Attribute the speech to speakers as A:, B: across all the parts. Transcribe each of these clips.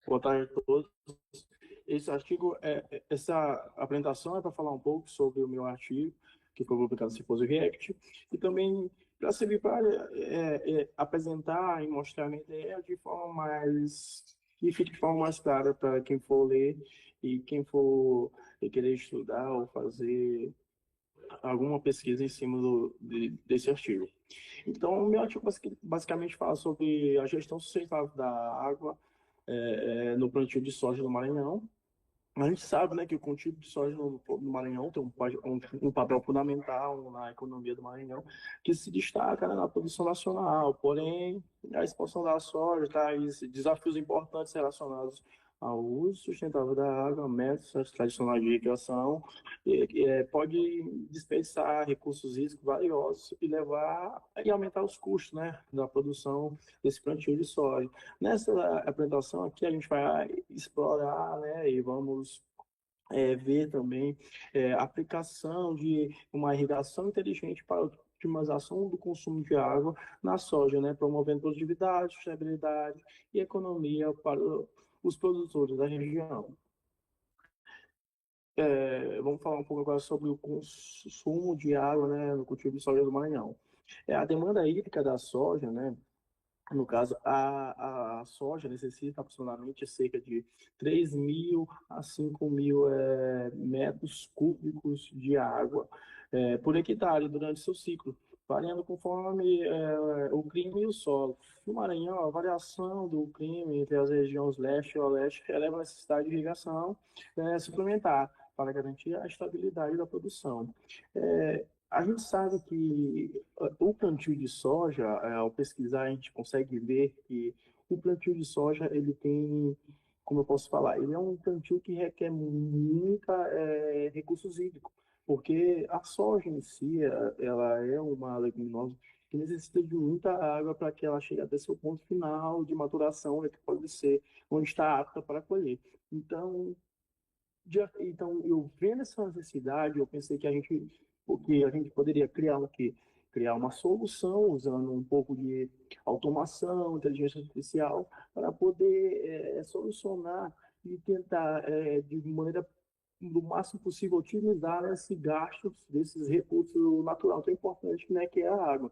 A: Boa tarde a todos. Essa apresentação é para falar um pouco sobre o meu artigo, que foi publicado no Simpósio React, e também para servir para apresentar e mostrar a minha ideia de forma que fique de forma mais clara para quem for ler e quem for querer estudar ou fazer alguma pesquisa em cima desse artigo. Então, o meu artigo basicamente fala sobre a gestão sustentável da água no plantio de soja no Maranhão. A gente sabe, né, que o cultivo de soja no Maranhão tem um papel fundamental na economia do Maranhão, que se destaca, né, na produção nacional. Porém, a expansão da soja traz desafios importantes relacionados ao uso sustentável da água, métodos tradicionais de irrigação, pode dispersar recursos hídricos valiosos e aumentar os custos, né, da produção desse plantio de soja. Nessa apresentação aqui a gente vai explorar, né, e vamos ver também a aplicação de uma irrigação inteligente para a otimização do consumo de água na soja, né, promovendo produtividade, sustentabilidade e economia para os produtores da região. Vamos falar um pouco agora sobre o consumo de água, né, no cultivo de soja do Maranhão. A demanda hídrica da soja, né, no caso, a soja necessita aproximadamente cerca de 3.000 a 5.000 metros cúbicos de água por hectare durante seu ciclo, variando conforme o clima e o solo. No Maranhão, a variação do clima entre as regiões leste e oeste eleva a necessidade de irrigação suplementar para garantir a estabilidade da produção. A gente sabe que o plantio de soja, ao pesquisar, a gente consegue ver que o plantio de soja, ele tem, como eu posso falar, ele é um plantio que requer muita recursos hídricos, porque a soja em si, ela é uma leguminosa que necessita de muita água para que ela chegue até seu ponto final de maturação, que pode ser onde está apta para colher. Então, eu vendo essa necessidade, eu pensei que a gente poderia criar o quê? Criar uma solução usando um pouco de automação, inteligência artificial, para poder solucionar e tentar, de maneira do máximo possível, otimizar esse gasto desses recursos naturais tão importantes, né, que é a água.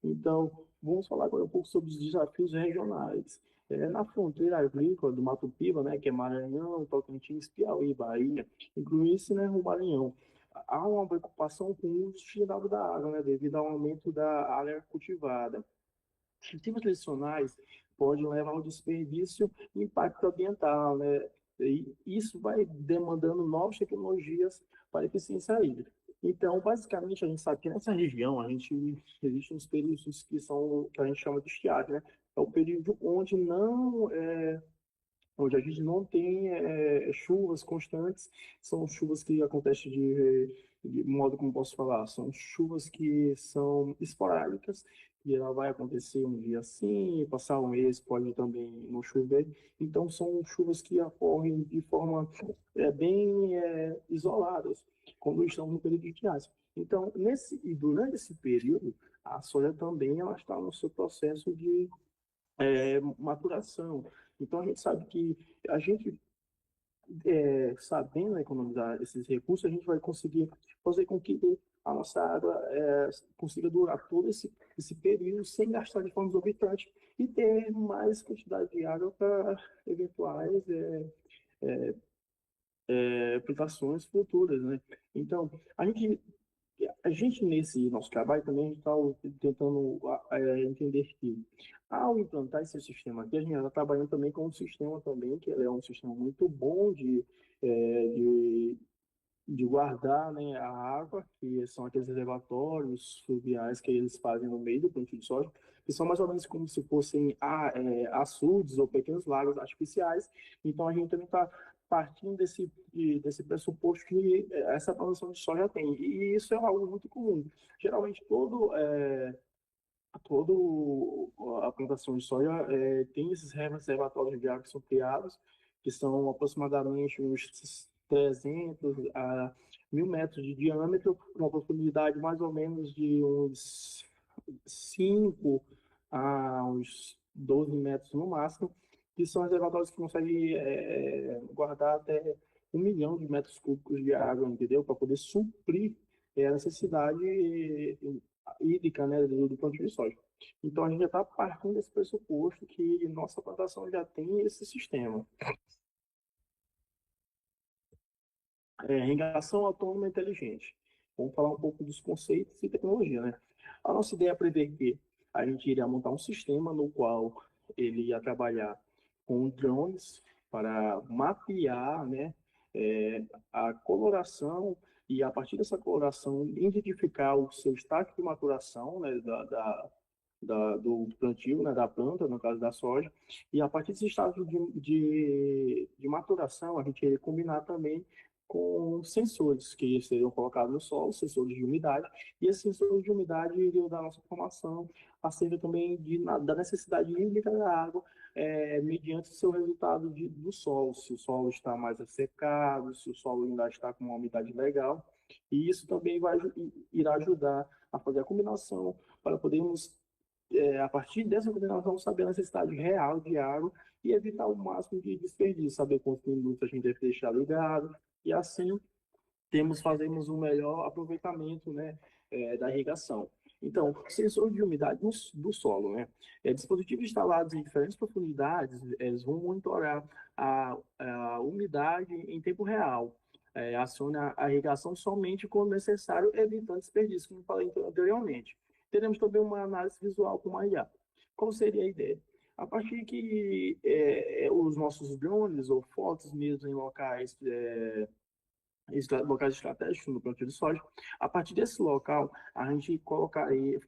A: Então, vamos falar agora um pouco sobre os desafios regionais. Na fronteira agrícola do Mato Piba, né, que é Maranhão, Tocantins, Piauí, Bahia, inclui-se, né, o Maranhão, há uma preocupação com o uso sustentável da água, né, devido ao aumento da área cultivada. Cultivos tradicionais podem levar ao desperdício e impacto ambiental, né? E isso vai demandando novas tecnologias para eficiência hídrica. Então, basicamente, a gente sabe que nessa região existem os períodos que a gente chama de estiagem, né? É o período onde a gente não tem chuvas constantes, são chuvas que acontecem de modo como posso falar, são chuvas que são esporádicas, e ela vai acontecer um dia assim, passar um mês pode também não chover, então são chuvas que ocorrem de forma bem isoladas, quando estamos no período de estiagem. Então, durante esse período, a soja também ela está no seu processo de maturação. Então, a gente sabe que a gente, sabendo economizar esses recursos, a gente vai conseguir fazer com que a nossa água consiga durar todo esse período sem gastar de forma exorbitante e ter mais quantidade de água para eventuais plantações futuras, né? Então, a gente, nesse nosso trabalho, também está tentando entender que, ao implantar esse sistema aqui, a gente está trabalhando também com um sistema também, que ele é um sistema muito bom eh, de, de guardar, né, a água, que são aqueles reservatórios fluviais que eles fazem no meio do plantio de soja, que são mais ou menos como se fossem açudes ou pequenos lagos artificiais. Então, a gente também está partindo desse pressuposto que essa produção de soja tem. E isso é algo muito comum. Geralmente, todo a plantação de soja tem esses reservatórios de água que são criados, que são aproximadamente uns 300 a 1.000 metros de diâmetro, uma profundidade mais ou menos de uns 5 a uns 12 metros no máximo. que são reservatórios que conseguem guardar até 1 milhão de metros cúbicos de água, entendeu? Para poder suprir a necessidade hídrica, né, do plantio de soja. Então, a gente já está partindo desse pressuposto que nossa plantação já tem esse sistema. Irrigação autônoma e inteligente. Vamos falar um pouco dos conceitos e tecnologia, né? A nossa ideia é prever que a gente iria montar um sistema no qual ele ia trabalhar com drones para mapear, né, a coloração e, a partir dessa coloração, identificar o seu estágio de maturação, né, do plantio, né, da planta, no caso da soja, e a partir desse estágio de maturação, a gente ia combinar também com sensores que seriam colocados no solo, sensores de umidade, e esses sensores de umidade iriam dar nossa informação acerca também da necessidade hídrica da água, mediante o seu resultado do solo, se o solo está mais ressecado, se o solo ainda está com uma umidade legal, e isso também irá ajudar a fazer a combinação para podermos a partir dessa combinação, saber a necessidade real de água e evitar o máximo de desperdício, saber quantos minutos a gente deve deixar ligado, e assim fazemos um melhor aproveitamento, né, da irrigação. Então, sensor de umidade do solo, né? Dispositivos instalados em diferentes profundidades, eles vão monitorar a umidade em tempo real. Aciona a irrigação somente quando necessário, evitando desperdício, como falei anteriormente. Teremos também uma análise visual com a IA. Qual seria a ideia? A partir que os nossos drones ou fotos mesmo em locais estratégicos no plantio de soja. A partir desse local, a gente colocaria,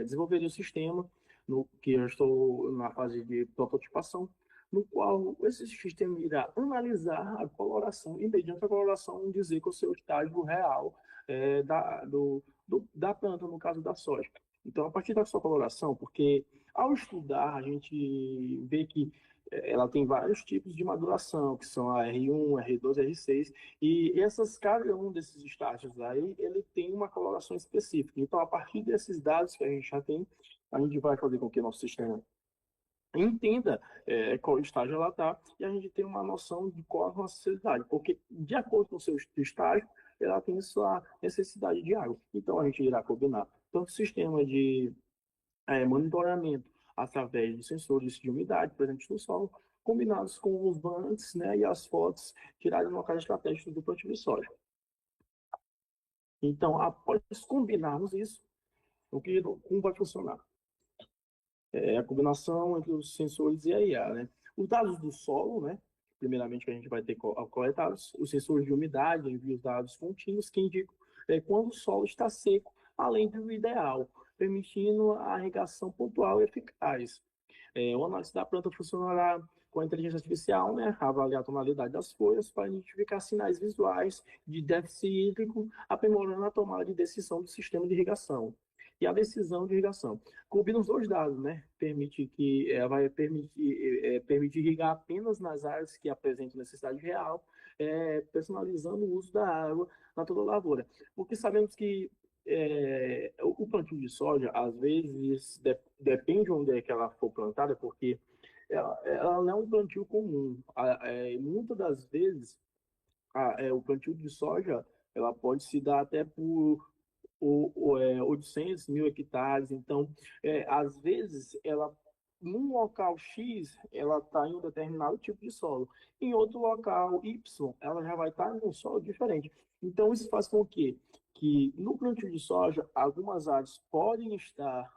A: desenvolveria o sistema, no que eu estou na fase de prototipação, no qual esse sistema irá analisar a coloração e, mediante a coloração, dizer qual é o seu estágio real da planta, no caso da soja. Então, a partir da sua coloração, porque ao estudar, a gente vê que ela tem vários tipos de maduração, que são a R1, R2, R6, e cada um desses estágios aí, ele tem uma coloração específica. Então, a partir desses dados que a gente já tem, a gente vai fazer com que o nosso sistema entenda qual estágio ela está, e a gente tem uma noção de qual a nossa necessidade, porque de acordo com o seu estágio, ela tem sua necessidade de água. Então, a gente irá combinar tanto o sistema de monitoramento através de sensores de umidade presentes no solo, combinados com os bands, né, e as fotos tiradas no local estratégico do plantio de soja. Então, após combinarmos isso, como vai funcionar? A combinação entre os sensores e a IA, né? Os dados do solo, né? Primeiramente, que a gente vai ter coletados, os sensores de umidade enviam os dados contínuos que indicam quando o solo está seco, além do ideal, permitindo a irrigação pontual e eficaz. O análise da planta funcionará com a inteligência artificial, né, avaliar a tonalidade das folhas para identificar sinais visuais de déficit hídrico, aprimorando a tomada de decisão do sistema de irrigação. E a decisão de irrigação combina os dois dados, né? Vai permitir irrigar apenas nas áreas que apresentam necessidade real, personalizando o uso da água na toda a lavoura. Porque sabemos que o plantio de soja, às vezes, depende de onde é que ela for plantada, porque ela não é um plantio comum. Muitas das vezes, o plantio de soja ela pode se dar até por 800 mil hectares. Então, às vezes, num local X, ela está em um determinado tipo de solo. Em outro local Y, ela já vai estar em um solo diferente. Então, isso faz com que no plantio de soja, algumas áreas podem estar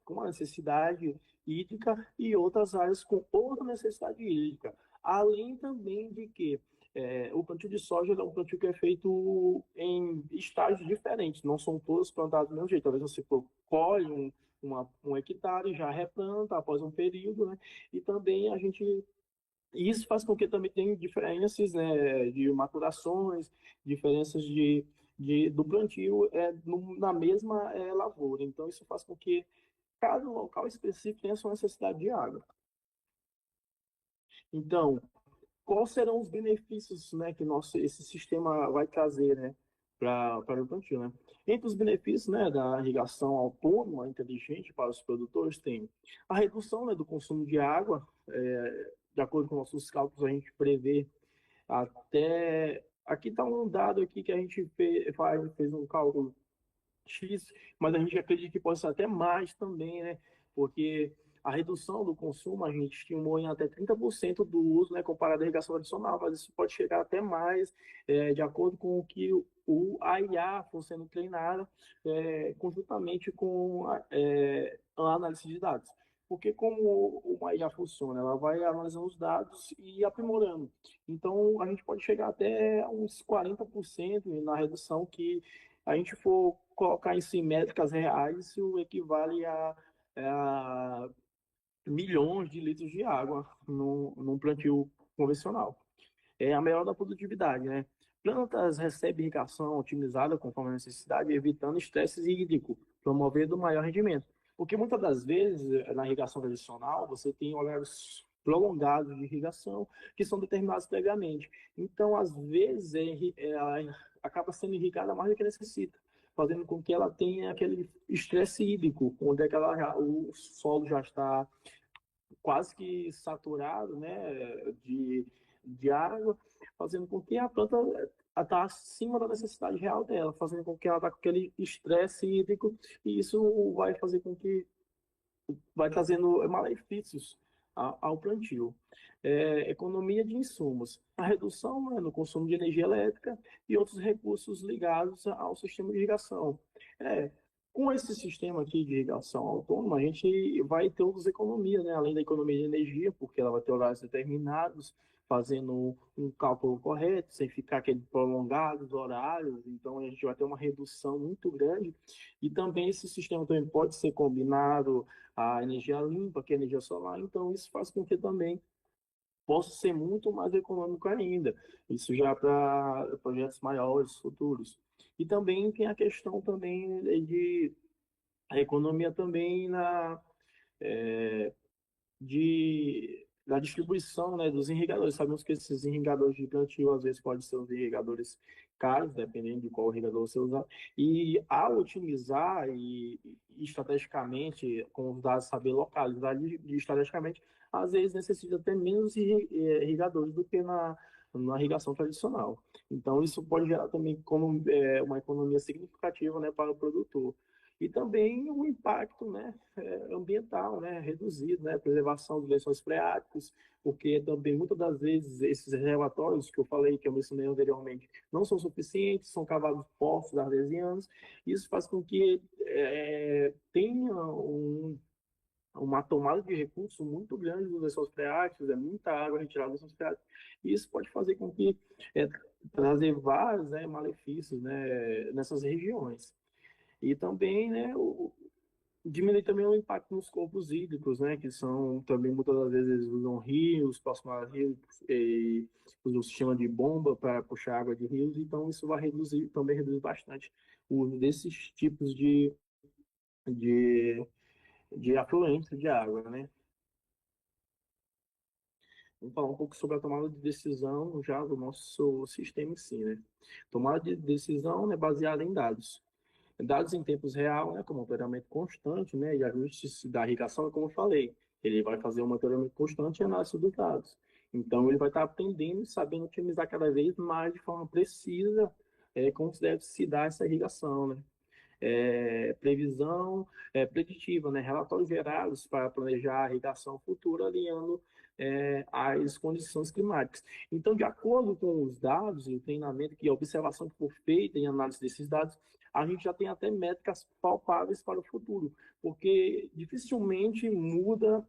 A: com uma necessidade hídrica e outras áreas com outra necessidade hídrica. Além também de que o plantio de soja é um plantio que é feito em estágios diferentes, não são todos plantados do mesmo jeito. Talvez você colhe um hectare e já replanta após um período, né? E também isso faz com que também tenha diferenças, né, de maturações, diferenças do plantio na mesma lavoura. Então, isso faz com que cada local específico tenha sua necessidade de água. Então, quais serão os benefícios, né, que esse sistema vai trazer, né, para o plantio, né? Entre os benefícios, né, da irrigação autônoma inteligente para os produtores tem a redução, né, do consumo de água, de acordo com nossos cálculos, a gente prevê até... Aqui está um dado aqui que a gente fez um cálculo X, mas a gente acredita que possa ser até mais também, né? Porque a redução do consumo a gente estimou em até 30% do uso, né, comparado à irrigação tradicional, mas isso pode chegar até mais, de acordo com o que a IA for sendo treinada, conjuntamente com a análise de dados. Porque como uma IA funciona, ela vai analisando os dados e aprimorando. Então, a gente pode chegar até uns 40% na redução que a gente for colocar isso em métricas reais, isso equivale a milhões de litros de água num plantio convencional. É a melhor da produtividade, né? Plantas recebem irrigação otimizada conforme a necessidade, evitando estresse hídrico, promovendo maior rendimento. Porque muitas das vezes, na irrigação tradicional, você tem horários prolongados de irrigação que são determinados previamente. Então, às vezes, ela acaba sendo irrigada mais do que necessita, fazendo com que ela tenha aquele estresse hídrico, onde é que o solo já está quase que saturado, né, de água, fazendo com que a planta está acima da necessidade real dela, fazendo com que ela está com aquele estresse hídrico, e isso vai fazer com que vai trazendo malefícios ao plantio. Economia de insumos, a redução, né, no consumo de energia elétrica e outros recursos ligados ao sistema de irrigação. É, com esse sistema aqui de irrigação autônoma, a gente vai ter outras economias, né? Além da economia de energia, porque ela vai ter horários determinados, fazendo um cálculo correto, sem ficar aquele prolongados horários, então a gente vai ter uma redução muito grande. E também esse sistema também pode ser combinado a energia limpa, que é a energia solar, então isso faz com que também possa ser muito mais econômico ainda. Isso já para projetos maiores, futuros. E também tem a questão também de a economia também da distribuição, né, dos irrigadores. Sabemos que esses irrigadores de plantio, às vezes, podem ser os irrigadores caros, dependendo de qual irrigador você usar. E ao otimizar e estrategicamente, com os dados saber localizar estrategicamente, às vezes necessita ter menos irrigadores do que na irrigação tradicional. Então, isso pode gerar também como uma economia significativa, né, para o produtor. E também o impacto, né, ambiental, né, reduzido, né, preservação dos lençóis freáticos, porque também muitas das vezes esses relatórios que eu falei, que eu mencionei anteriormente, não são suficientes, são cavados poços artesianos, isso faz com que tenha uma tomada de recursos muito grande dos lençóis freáticos, é muita água retirada dos lençóis freáticos, e isso pode fazer com que trazer vários, né, malefícios, né, nessas regiões. E também, né, diminui também o impacto nos corpos hídricos, né, que são também muitas das vezes eles usam rios, próximo a rios, e usam o sistema de bomba para puxar água de rios, então isso vai reduzir, também reduz bastante o uso desses tipos de, de afluentes de água, né. Vamos falar um pouco sobre a tomada de decisão já do nosso sistema em si, né. Tomada de decisão, né, baseada em dados. Dados em tempos real, né, com monitoramento constante, né, e ajustes da irrigação, como eu falei, ele vai fazer um monitoramento constante e análise dos dados. Então, ele vai estar aprendendo e sabendo otimizar cada vez mais de forma precisa como deve se dar essa irrigação, né? Previsão preditiva, né? Relatórios gerados para planejar a irrigação futura, alinhando as condições climáticas. Então, de acordo com os dados e o treinamento e a observação que for feita em análise desses dados, a gente já tem até métricas palpáveis para o futuro, porque dificilmente muda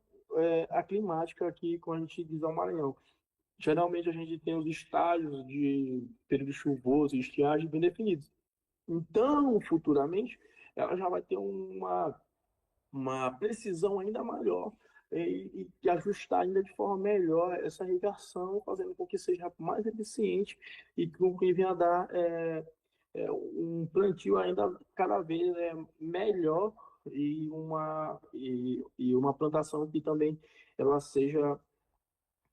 A: a climática aqui, quando a gente diz ao Maranhão. Geralmente a gente tem os estágios de período chuvoso e estiagem bem definidos. Então, futuramente, ela já vai ter uma precisão ainda maior e ajustar ainda de forma melhor essa irrigação, fazendo com que seja mais eficiente e com que venha a dar um plantio ainda cada vez melhor e uma plantação que também ela seja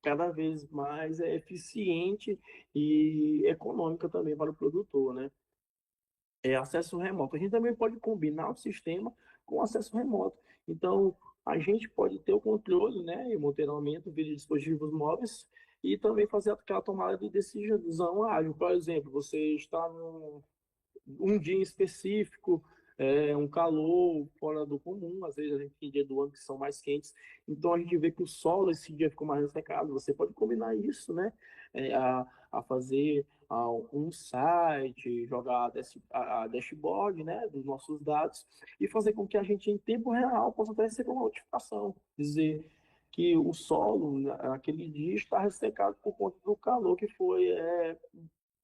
A: cada vez mais eficiente e econômica também para o produtor, né? Acesso remoto. A gente também pode combinar o sistema com acesso remoto. Então, a gente pode ter o controle, né, e monitoramento via dispositivos móveis e também fazer aquela tomada de decisão ágil. Por exemplo, você está um dia em específico, um calor fora do comum, às vezes a gente tem dia do ano que são mais quentes, então a gente vê que o solo esse dia ficou mais ressecado, você pode combinar isso, né, a fazer um site, jogar a dashboard, né, dos nossos dados e fazer com que a gente em tempo real possa até receber uma notificação, dizer que o solo naquele dia está ressecado por conta do calor que foi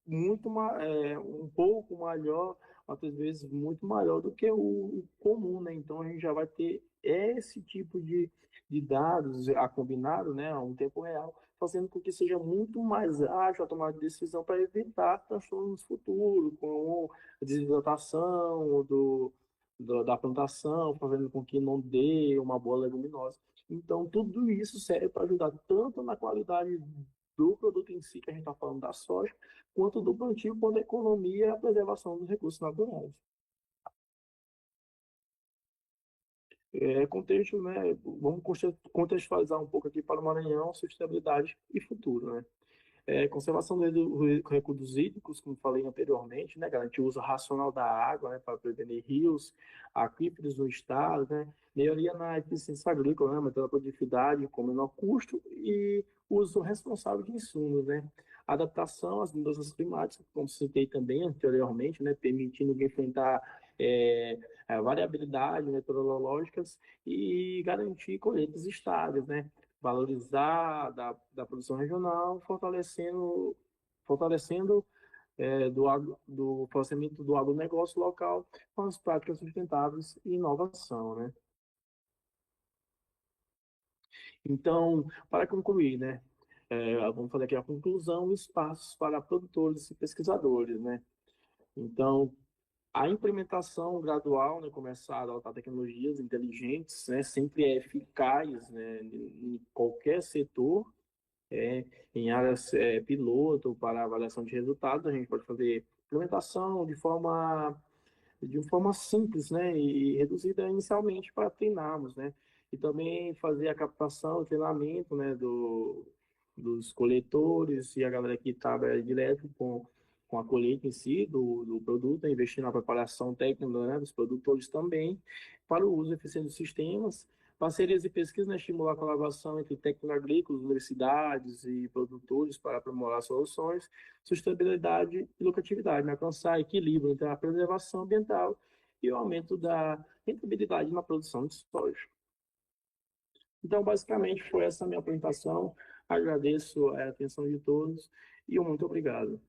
A: um pouco maior, às vezes muito maior do que o comum, né? Então a gente já vai ter esse tipo de dados a combinado, né, a um tempo real, fazendo com que seja muito mais ágil a tomada de decisão para evitar transtornos futuros, como a desidratação da plantação, fazendo com que não dê uma boa leguminosa. Então, tudo isso serve para ajudar tanto na qualidade do produto em si, que a gente está falando da soja, quanto do plantio, quanto a economia e a preservação dos recursos naturais. Contexto, né, vamos contextualizar um pouco aqui para o Maranhão, sustentabilidade e futuro, né? Conservação dos recursos hídricos, como falei anteriormente, né, garantir o uso racional da água, né, para prevenir rios, aquíferos no estado, né, melhoria na eficiência agrícola, né, mantendo a produtividade com menor custo e uso responsável de insumos, né, adaptação às mudanças climáticas, como citei também anteriormente, né, permitindo enfrentar a variabilidade meteorológicas e garantir colheitas estáveis, né, valorizar da produção regional, fortalecendo do fortalecimento do agronegócio local com as práticas sustentáveis e inovação, né? Então, para concluir, né, vamos fazer aqui a conclusão, espaços para produtores e pesquisadores, né? Então, a implementação gradual, né, começar a adotar tecnologias inteligentes, né, sempre é eficaz, né, em qualquer setor, é, em áreas piloto para avaliação de resultados, a gente pode fazer implementação de forma simples, né, e reduzida inicialmente para treinarmos, né, e também fazer a captação, o treinamento, né, dos coletores e a galera que trabalha direto com a colheita em si do produto, né, investir na preparação técnica, né, dos produtores também, para o uso eficiente dos sistemas, parcerias e pesquisa, né, estimular a colaboração entre técnicos agrícolas, universidades e produtores para aprimorar soluções, sustentabilidade e lucratividade, né, alcançar equilíbrio entre a preservação ambiental e o aumento da rentabilidade na produção de soja. Então, basicamente, foi essa a minha apresentação. Agradeço a atenção de todos e muito obrigado.